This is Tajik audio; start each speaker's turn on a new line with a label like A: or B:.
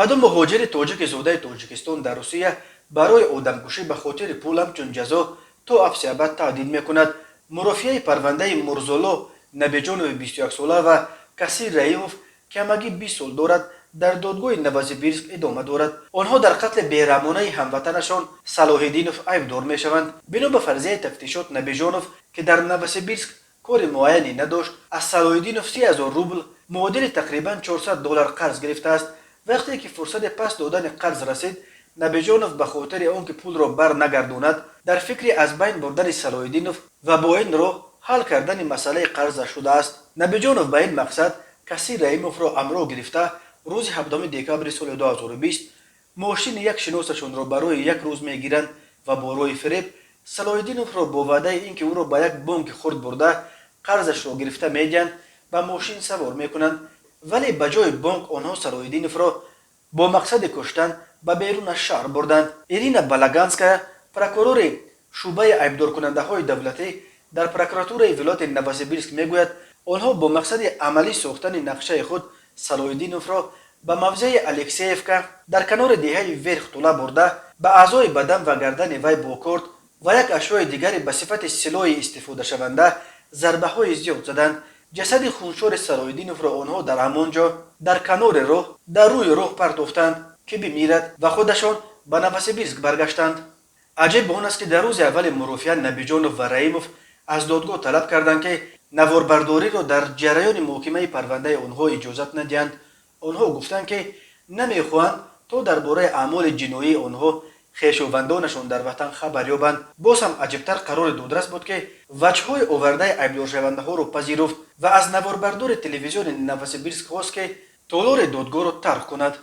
A: ба ду муҳоҷири тоҷики зодаи тоҷикистон дар русия барои одамкушӣ ба хотири пул ҳамчун ҷазо то ҳафти абад таҳдид мекунад. мурофиаи парвандаи мурзоло набиҷонови 21сола ва касир раимов ки ҳамагӣ 20 сол дорад дар додгоҳи новосибирск идома дорад. онҳо дар қатли бераҳмонаи ҳамватанашон салоҳиддинов айбдор мешаванд. бино ба фарзияи тафтишот, набиҷонов ки дар новосибирск кори муайяне надошт, аз салоҳиддинов 30,000 рубл муодили тақрибан $400 қарз гирифтааст. вақте ки фурсати пас додани қарз расид, набиҷонов ба хотири он ки пулро бар нагардонад, дар фикри аз байн бурдани салоҳиддинов ва бо ин роҳ ҳал кардани масъалаи қарзаш шудааст. набиҷонов ба ин мақсад касир раимовро ҳамроҳ гирифта рӯзи 7 декабри соли 2020 мошини як шиносашонро барои як рӯз мегиранд ва бо роҳи фиреб салоҳиддиновро бо ваъдаи ин ки ӯро ба як бонки хурд бурда қарзашро гирифта медиҳанд ба мошин савор мекунанд. вале ба ҷои бонк онҳо салоҳиддиновро бо мақсади куштан ба берун аз шаҳр бурданд. ирина балаганская, прокурори шӯъбаи айбдоркунандаҳои давлатӣ дар прокуратураи вилояти новосибирск мегӯяд, онҳо бо мақсади амалӣ сохтани нақшаи худ салоҳиддиновро ба мавзеи алексеевка дар канори деҳаи верхтула бурда ба аъзои бадан ва гардани вай бо корт ва як ашёи дигаре ба сифати силоҳи истифодашаванда зарбаҳои зиёд заданд. ҷасади хуншори салоҳиддиновро онҳо дар ҳамон ҷо дар канори роҳ дар рӯи роҳ партофтанд ки бимирад ва худашон ба новосибирск баргаштанд. аҷиб он аст ки дар рӯзи аввали мурофиа набиҷонов ва раимов аз додгоҳ талаб карданд ки наворбардориро дар ҷараёни муҳокимаи парвандаи онҳо иҷозат надиҳанд. онҳо гуфтанд ки намехоҳанд то дар бораи аъмоли ҷиноии онҳо хешовандонашон дар ватан хабар ёбанд. боз ҳам аҷибтар қарори додрас буд ки ваҷҳои овардаи айбдоршавандаҳоро пазируфт ва аз наворбардори телевизиони новосибирск хост ки толори додгоҳро тарк кунад.